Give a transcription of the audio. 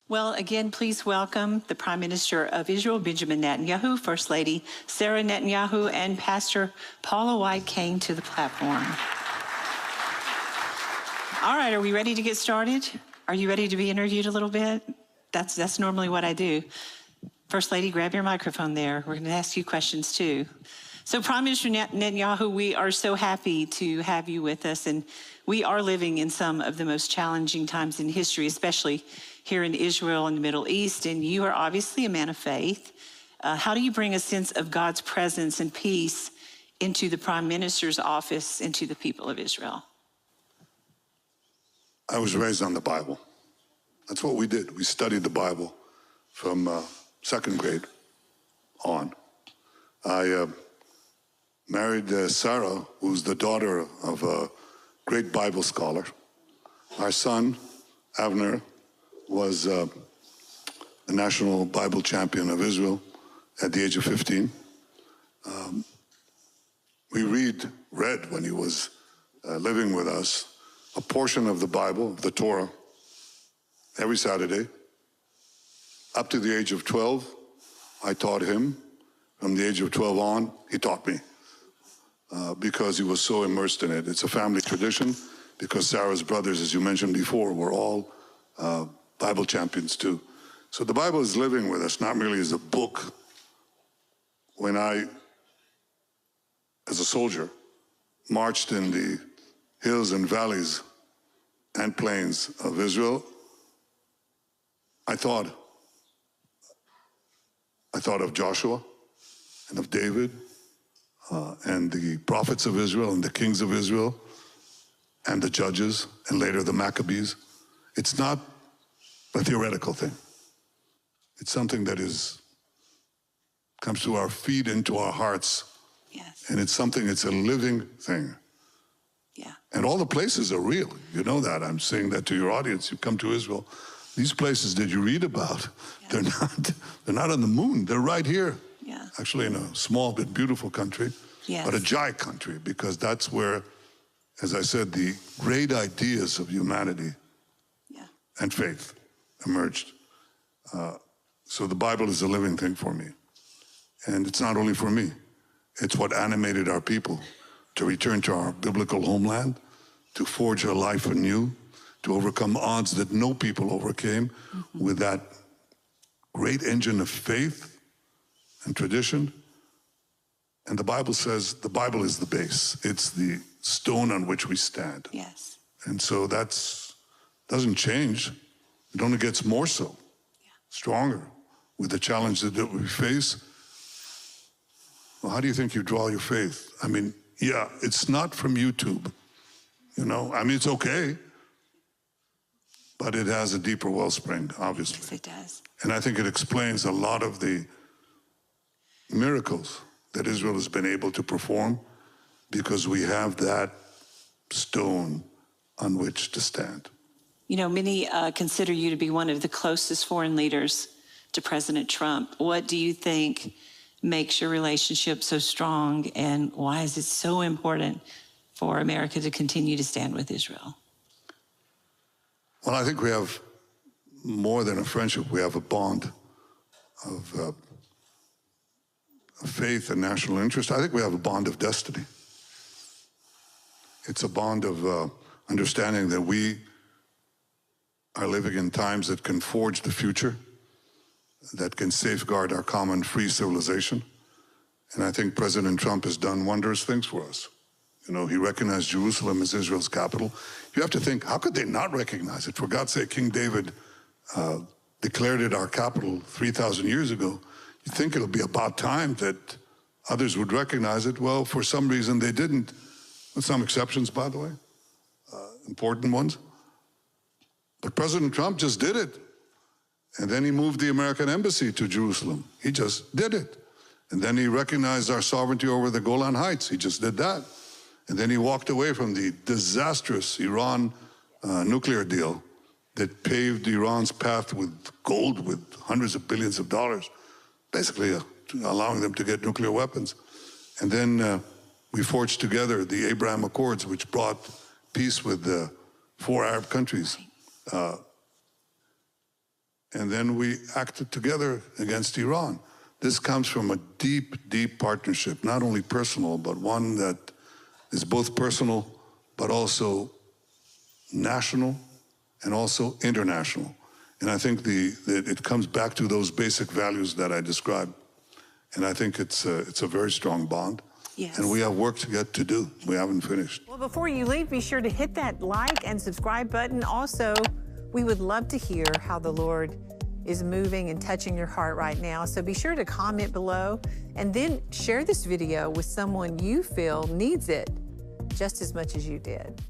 Well, again, please welcome the Prime Minister of Israel, Benjamin Netanyahu, First Lady Sarah Netanyahu, and Pastor Paula White-Cain to the platform. All right, are we ready to get started? Are you ready to be interviewed a little bit? That's normally what I do. First Lady, grab your microphone there. We're going to ask you questions too. So Prime Minister Netanyahu, we are so happy to have you with us, and we are living in some of the most challenging times in history, especially here in Israel and the Middle East, and you are obviously a man of faith. How do you bring a sense of God's presence and peace into the Prime Minister's office and to the people of Israel? I was raised on the Bible. That's what we did. We studied the Bible from second grade on. I married Sarah, who's the daughter of a great Bible scholar. Our son, Avner, was the national Bible champion of Israel at the age of 15. We read when he was living with us, a portion of the Bible, the Torah, every Saturday. Up to the age of 12, I taught him. From the age of 12 on, he taught me because he was so immersed in it. It's a family tradition because Sarah's brothers, as you mentioned before, were all Bible champions too. So the Bible is living with us, not merely as a book. When I, as a soldier, marched in the hills and valleys and plains of Israel, I thought of Joshua and of David and the prophets of Israel and the kings of Israel and the judges and later the Maccabees. It's not a theoretical thing. It's something that comes to our feet, into our hearts. Yes. And it's a living thing. Yeah. And all the places are real. You know that. I'm saying that to your audience. You come to Israel. These places that you read about, yeah, they're not on the moon. They're right here. Yeah. Actually in a small but beautiful country, yes, but a giant country, because that's where, as I said, the great ideas of humanity, yeah, and faith emerged. So the Bible is a living thing for me. And it's not only for me. It's what animated our people to return to our biblical homeland, to forge a life anew, to overcome odds that no people overcame, with that great engine of faith and tradition. And the Bible says the Bible is the base. It's the stone on which we stand. Yes. And so doesn't change. It only gets more so, yeah, stronger with the challenge that we face. Well, how do you think you draw your faith? I mean, yeah, it's not from YouTube, you know? I mean, it's okay, but it has a deeper wellspring, obviously. Yes, it does. And I think it explains a lot of the miracles that Israel has been able to perform, because we have that stone on which to stand. You know, many consider you to be one of the closest foreign leaders to President Trump. What do you think makes your relationship so strong, and why is it so important for America to continue to stand with Israel? Well, I think we have more than a friendship. We have a bond of faith and national interest. I think we have a bond of destiny. It's a bond of understanding that we are living in times that can forge the future, that can safeguard our common free civilization. And I think President Trump has done wondrous things for us. You know, he recognized Jerusalem as Israel's capital. You have to think, how could they not recognize it? For God's sake, King David declared it our capital 3,000 years ago. You think it'll be about time that others would recognize it. Well, for some reason they didn't. With some exceptions, by the way, important ones. But President Trump just did it. And then he moved the American embassy to Jerusalem. He just did it. And then he recognized our sovereignty over the Golan Heights. He just did that. And then he walked away from the disastrous Iran nuclear deal that paved Iran's path with gold, with hundreds of billions of dollars, basically allowing them to get nuclear weapons. And then we forged together the Abraham Accords, which brought peace with the 4 Arab countries. and then we acted together against Iran. This comes from a deep, deep partnership, not only personal, but one that is both personal, but also national and also international. And I think it comes back to those basic values that I described. And I think it's a very strong bond. Yes. And we have work to do. We haven't finished. Well, before you leave, be sure to hit that like and subscribe button. Also, we would love to hear how the Lord is moving and touching your heart right now. So be sure to comment below and then share this video with someone you feel needs it just as much as you did.